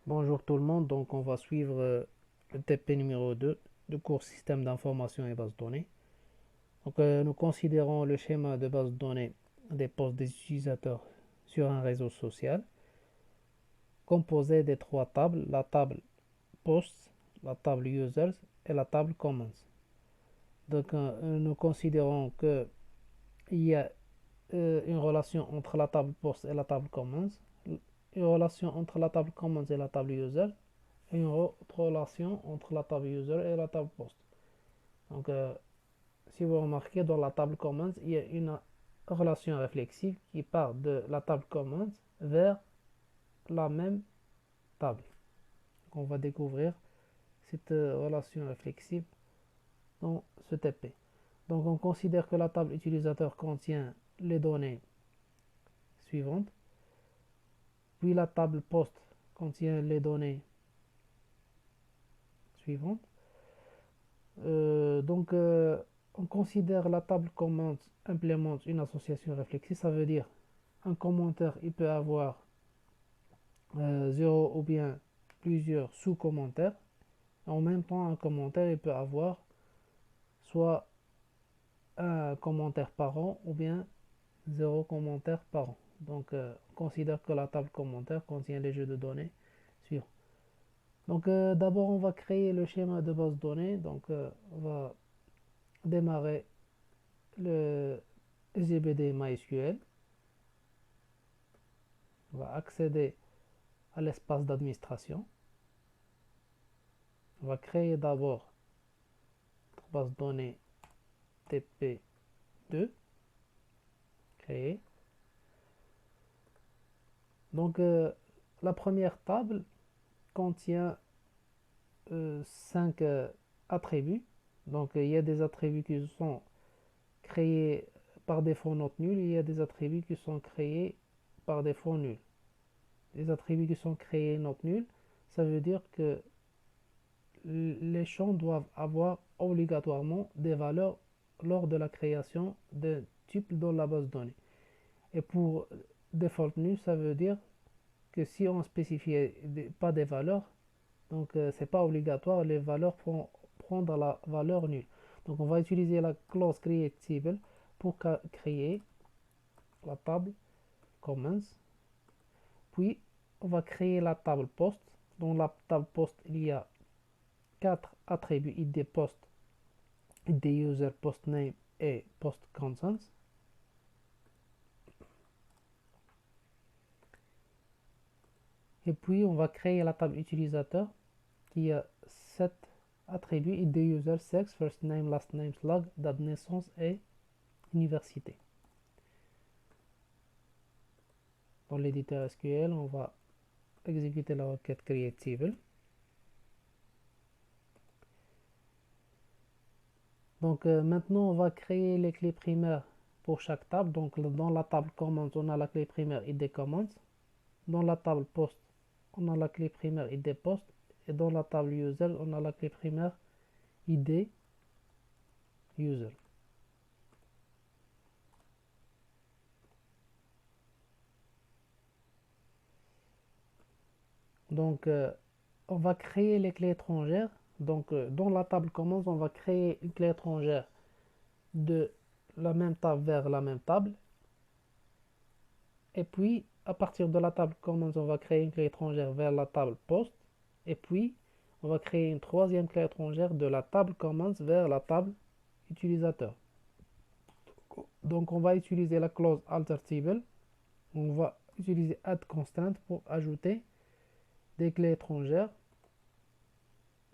Bonjour tout le monde, donc on va suivre le TP numéro 2 du cours Système d'information et base de données. Nous considérons le schéma de base de données des postes des utilisateurs sur un réseau social composé des trois tables, la table posts, la table users et la table commons. Nous considérons qu'il y a une relation entre la table post et la table commons, une relation entre la table commons et la table user et une autre relation entre la table user et la table post. Donc, si vous remarquez, dans la table commons, il y a une relation réflexive qui part de la table commons vers la même table. Donc, on va découvrir cette relation réflexive dans ce TP. Donc, on considère que la table utilisateur contient les données suivantes, puis la table post contient les données suivantes. On considère la table commons implémente une association réflexive, ça veut dire un commentaire il peut avoir 0 ou bien plusieurs sous-commentaires. En même temps, un commentaire il peut avoir soit un commentaire par an ou bien 0 commentaire par an. Donc, on considère que la table commentaire contient les jeux de données suivants. Donc, d'abord, on va créer le schéma de base de données. Donc, on va démarrer le SGBD MySQL. On va accéder à l'espace d'administration. On va créer d'abord notre base de données TP2. Créer. Donc, la première table contient 5 attributs. Donc, il y a des attributs qui sont créés par défaut note nulle, il y a des attributs qui sont créés par défaut nul. Les attributs qui sont créés note nulle, ça veut dire que les champs doivent avoir obligatoirement des valeurs lors de la création d'un tuple dans la base de données. Et pour default nul, ça veut dire que si on spécifie pas des valeurs, donc c'est pas obligatoire, les valeurs vont prendre la valeur nulle. Donc on va utiliser la clause createTable pour créer la table commons. Puis on va créer la table post. Dans la table post, il y a 4 attributs id post, id user, post name et post contents. Et puis on va créer la table utilisateur qui a 7 attributs id user, sexe, first name, last name, slug, date de naissance et université. Dans l'éditeur SQL, on va exécuter la requête createTable. Donc maintenant, on va créer les clés primaires pour chaque table. Donc dans la table commands, on a la clé primaire id commands. Dans la table post, on a la clé primaire id post. Et dans la table user, on a la clé primaire id user. Donc on va créer les clés étrangères. Donc dans la table commands, on va créer une clé étrangère de la même table vers la même table. Et puis, à partir de la table commands, on va créer une clé étrangère vers la table post. Et puis, on va créer une troisième clé étrangère de la table commands vers la table utilisateur. Donc, on va utiliser la clause alterTable. On va utiliser addConstraint pour ajouter des clés étrangères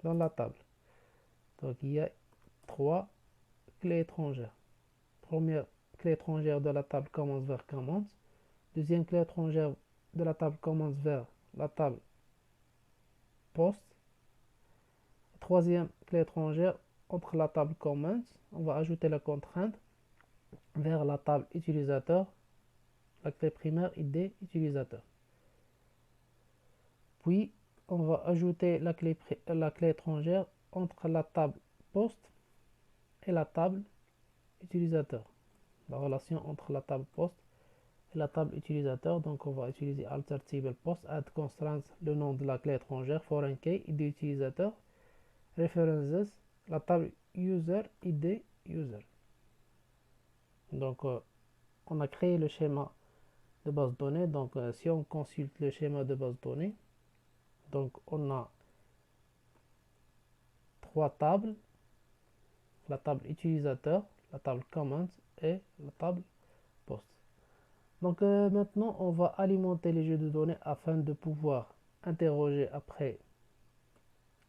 dans la table. Donc, il y a 3 clés étrangères. Première clé étrangère de la table commands vers commands. Deuxième clé étrangère de la table commands vers la table post. Troisième clé étrangère entre la table commands. On va ajouter la contrainte vers la table utilisateur, la clé primaire id utilisateur. Puis, on va ajouter la clé étrangère entre la table post et la table utilisateur. La relation entre la table post et la table utilisateur. Donc on va utiliser alter table post add constraints, le nom de la clé étrangère, foreign key, ID utilisateur, references, la table user, ID user. Donc on a créé le schéma de base de données. Donc si on consulte le schéma de base de données, donc on a trois tables, la table utilisateur, la table comments et la table post. Donc maintenant on va alimenter les jeux de données afin de pouvoir interroger après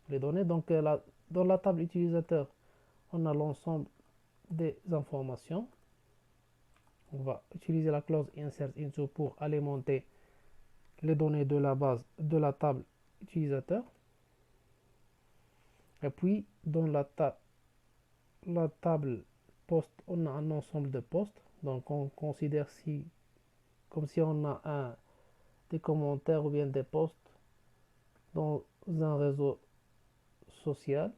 les données. Donc dans la table utilisateur, on a l'ensemble des informations. On va utiliser la clause insert into pour alimenter les données de la base de la table utilisateur. Et puis dans la table post, on a un ensemble de postes. Donc on considère comme si on a des commentaires ou bien des posts dans un réseau social.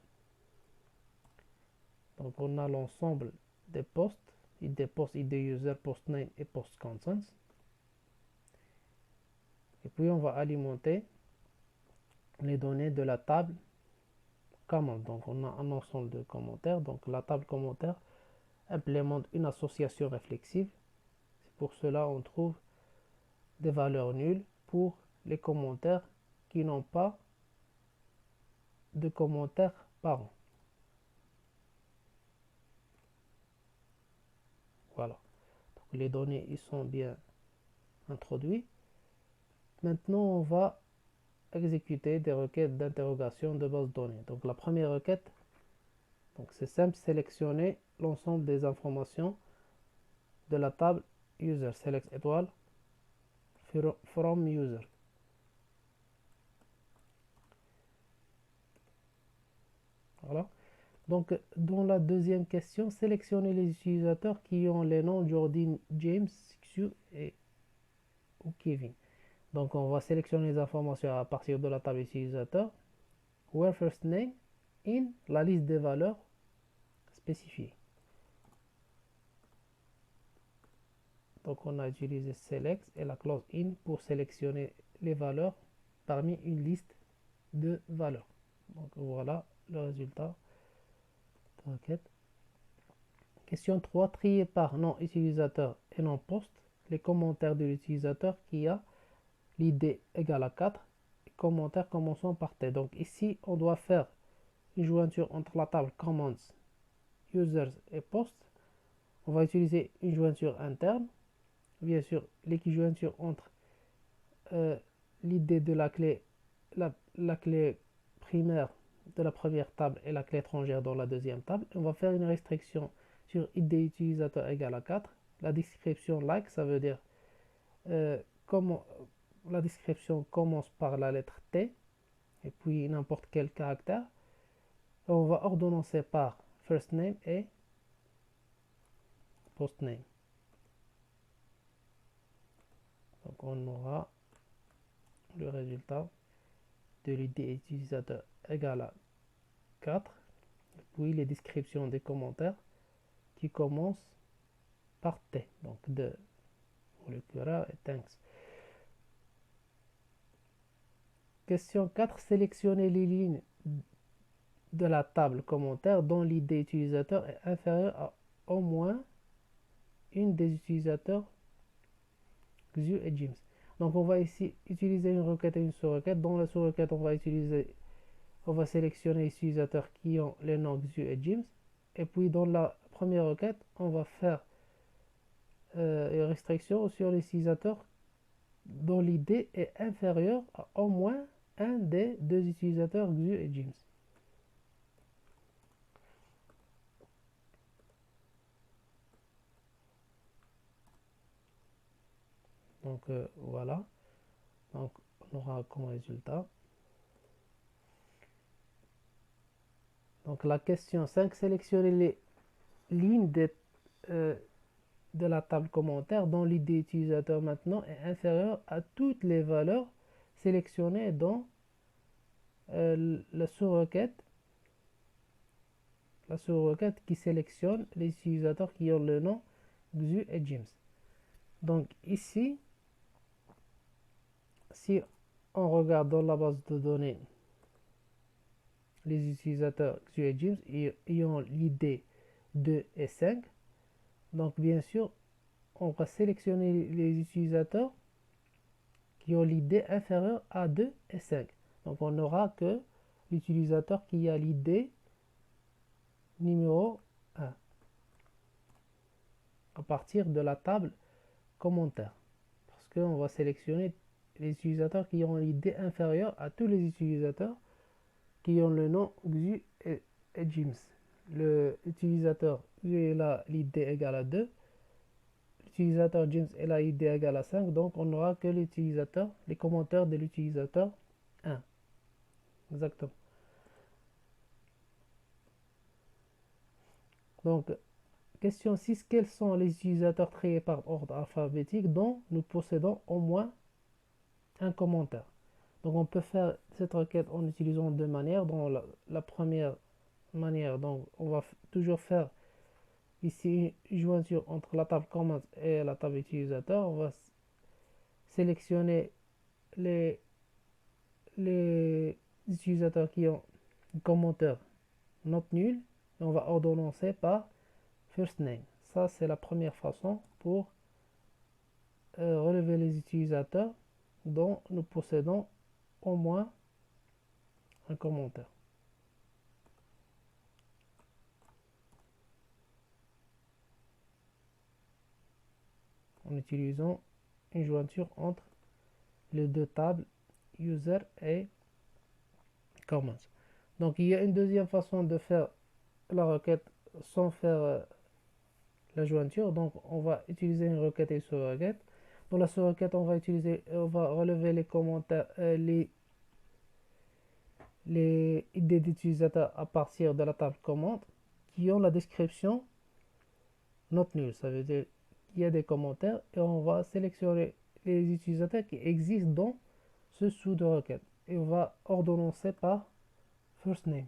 Donc on a l'ensemble des posts, ID user, post name et post contents. Et puis on va alimenter les données de la table comment. Donc on a un ensemble de commentaires. Donc la table commentaire implémente une association réflexive. C'est pour cela on trouve des valeurs nulles pour les commentaires qui n'ont pas de commentaires parents. Voilà. Donc les données ils sont bien introduites. Maintenant on va exécuter des requêtes d'interrogation de base de données. Donc la première requête, donc c'est simple, sélectionner l'ensemble des informations de la table user, select étoile from user. Voilà. Donc dans la deuxième question, sélectionner les utilisateurs qui ont les noms Jordan, James, Xu ou Kevin. Donc on va sélectionner les informations à partir de la table utilisateur. Where first name in la liste des valeurs spécifiées. Donc on a utilisé select et la clause in pour sélectionner les valeurs parmi une liste de valeurs. Donc voilà le résultat de requête. Question 3, trier par nom utilisateur et nom poste les commentaires de l'utilisateur qui a l'id égale à 4 et commentaires commençant par T. Donc ici on doit faire une jointure entre la table comments, users et post. On va utiliser une jointure interne. Bien sûr, l'équijointure entre l'id de la clé, la clé primaire de la première table et la clé étrangère dans la deuxième table. On va faire une restriction sur id utilisateur égale à 4. La description like, ça veut dire comment la description commence par la lettre T et puis n'importe quel caractère. On va ordonnancer par first name et post name. Donc on aura le résultat de l'id utilisateur égale à 4, puis les descriptions des commentaires qui commencent par T, donc de molecular et thanks. Question 4, sélectionnez les lignes de la table commentaire dont l'id utilisateur est inférieur à au moins une des utilisateurs Xu et James. Donc on va ici utiliser une requête et une sous-requête. Dans la sous-requête, on va sélectionner les utilisateurs qui ont les noms Xu et James. Et puis dans la première requête, on va faire une restriction sur les utilisateurs dont l'id est inférieur à au moins un des deux utilisateurs Xu et James. Donc voilà. Donc on aura comme résultat. Donc la question 5, sélectionner les lignes de la table commentaire dont l'id utilisateur maintenant est inférieur à toutes les valeurs sélectionnées dans la sous-requête qui sélectionne les utilisateurs qui ont le nom Xu et James. Donc ici, si on regarde dans la base de données les utilisateurs Xu et James ayant l'id 2 et 5, donc bien sûr, on va sélectionner les utilisateurs qui ont l'id inférieur à 2 et 5. Donc on n'aura que l'utilisateur qui a l'id numéro 1 à partir de la table commentaire. Parce qu'on va sélectionner les utilisateurs qui ont l'id inférieur à tous les utilisateurs qui ont le nom Xu et James. L'utilisateur Xu a l'id égale à 2. L'utilisateur James est la id égale à 5. Donc on n'aura que l'utilisateur, les commentaires de l'utilisateur 1. Exactement. Donc, question 6. Quels sont les utilisateurs triés par ordre alphabétique dont nous possédons au moins un commentaire? Donc, on peut faire cette requête en utilisant deux manières. Dans la première manière, donc, on va toujours faire ici une jointure entre la table commandes et la table utilisateur. On va sélectionner les utilisateurs qui ont un commentaire not nul et on va ordonnancer par first name. Ça, c'est la première façon pour relever les utilisateurs dont nous possédons au moins un commentaire. En utilisant une jointure entre les deux tables user et comments. Donc il y a une deuxième façon de faire la requête sans faire la jointure. Donc on va utiliser une requête et sous-requête. Dans la sous-requête, on va relever les commentaires, les idées d'utilisateurs à partir de la table commande qui ont la description not null. Ça veut dire qu'il y a des commentaires et on va sélectionner les utilisateurs qui existent dans ce sous de requête et on va ordonnancer par first name.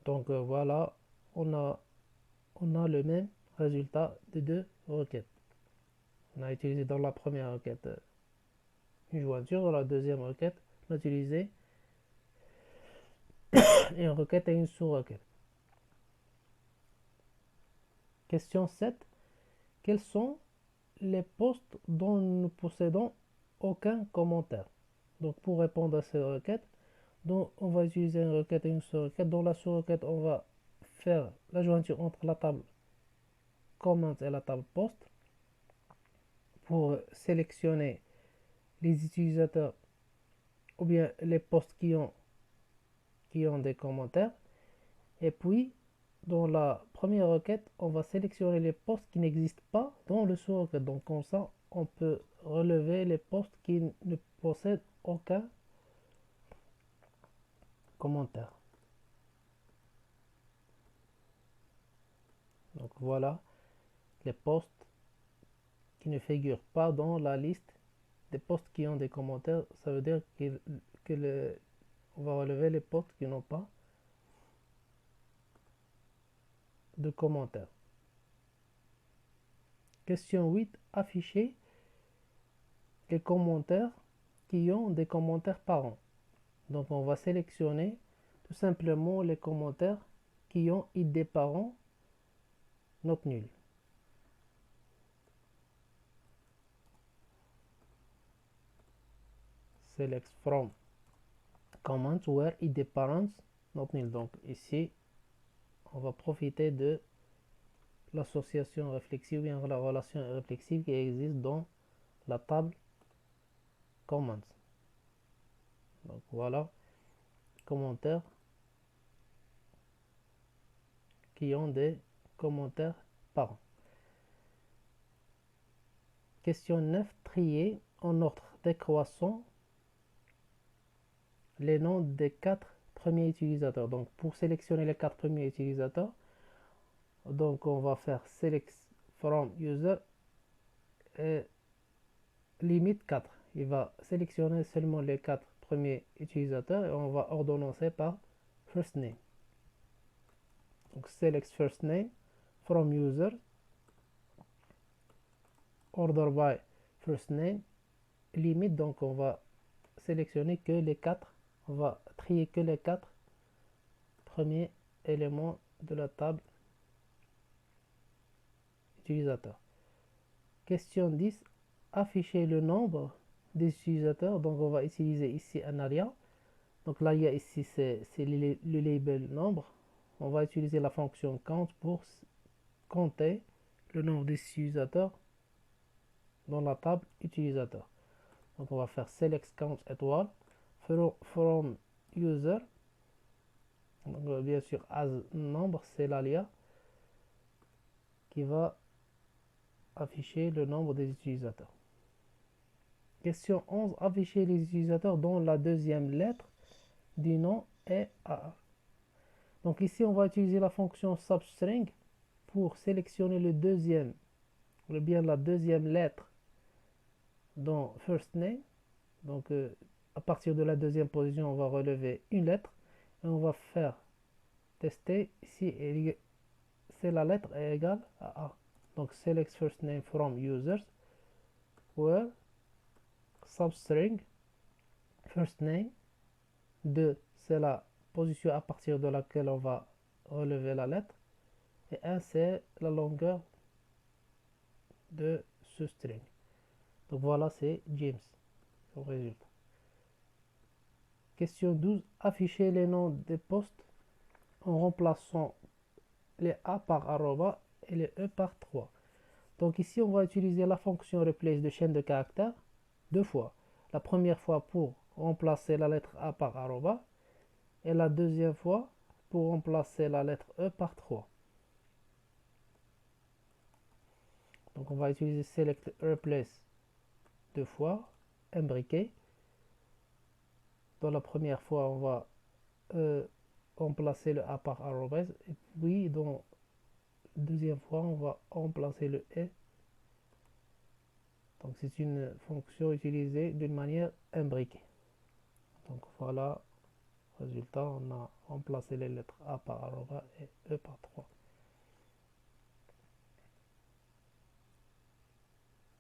Donc voilà, on a le même résultat des deux requêtes. On a utilisé dans la première requête une jointure, dans la deuxième requête, on a utilisé une requête et une sous-requête. Question 7. Quels sont les postes dont nous ne possédons aucun commentaire? Donc pour répondre à ces requêtes, donc on va utiliser une requête et une sous-requête. Dans la sous-requête, on va faire la jointure entre la table comment et la table poste pour sélectionner les utilisateurs ou bien les postes qui ont des commentaires. Et puis, dans la première requête, on va sélectionner les postes qui n'existent pas dans le sous-requête. Donc, comme ça, on peut relever les postes qui ne possèdent aucun commentaire. Donc, voilà les postes qui ne figurent pas dans la liste des postes qui ont des commentaires. Ça veut dire on va relever les postes qui n'ont pas de commentaires. Question 8. Afficher les commentaires qui ont des commentaires parents. Donc on va sélectionner tout simplement les commentaires qui ont id parent not nul. Select from comments where id parents not nul. Donc ici, on va profiter de l'association réflexive ou la relation réflexive qui existe dans la table comments. Donc voilà, commentaires qui ont des commentaires parents. Question 9. Trier en ordre décroissant les noms des 4 premiers utilisateurs. Donc pour sélectionner les 4 premiers utilisateurs, donc on va faire select from user et limite 4. Il va sélectionner seulement les 4 premiers utilisateurs et on va ordonnancer par first name. Donc select first name from user, order by first name, limite, donc on va sélectionner que les 4, on va trier que les 4 premiers éléments de la table utilisateur. Question 10, afficher le nombre des utilisateurs. Donc on va utiliser ici un aria. Donc l'aria ici c'est le label nombre. On va utiliser la fonction count pour compter le nombre d'utilisateurs dans la table utilisateur. Donc on va faire select count étoile from user. Donc, bien sûr as nombre c'est l'alia qui va afficher le nombre des utilisateurs. Question 11, afficher les utilisateurs dont la deuxième lettre du nom est AA. Donc ici on va utiliser la fonction substring pour sélectionner le deuxième, ou bien la deuxième lettre dans first name. Donc à partir de la deuxième position on va relever une lettre et on va faire tester si c'est la lettre est égale à A. Donc select first name from users where substring first name 2 c'est la position à partir de laquelle on va relever la lettre et 1 c'est la longueur de ce string. Donc voilà, c'est James comme résultat. Question 12, afficher les noms des postes en remplaçant les A par arroba et les E par 3. Donc ici on va utiliser la fonction replace de chaîne de caractères deux fois. La première fois pour remplacer la lettre A par arroba et la deuxième fois pour remplacer la lettre E par 3. Donc on va utiliser select replace deux fois, imbriqué. Dans la première fois on va remplacer le A par arrobas et puis dans la deuxième fois on va remplacer le E. Donc c'est une fonction utilisée d'une manière imbriquée. Donc voilà, résultat, on a remplacé les lettres A par arroba et E par 3.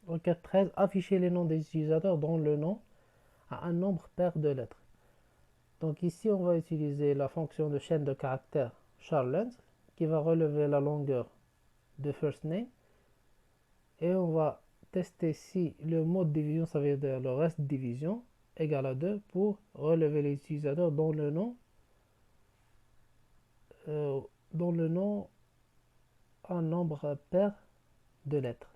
Requête 13, afficher les noms des utilisateurs dont le nom a un nombre pair de lettres. Donc ici on va utiliser la fonction de chaîne de caractères char_length qui va relever la longueur de first name et on va tester si le mode de division, ça veut dire le reste de division, égal à 2 pour relever les utilisateurs dont le nom a un nombre pair de lettres.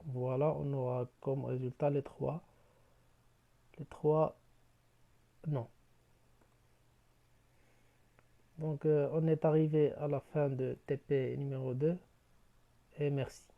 Voilà, on aura comme résultat les trois non. Donc on est arrivé à la fin de TP numéro 2 et merci.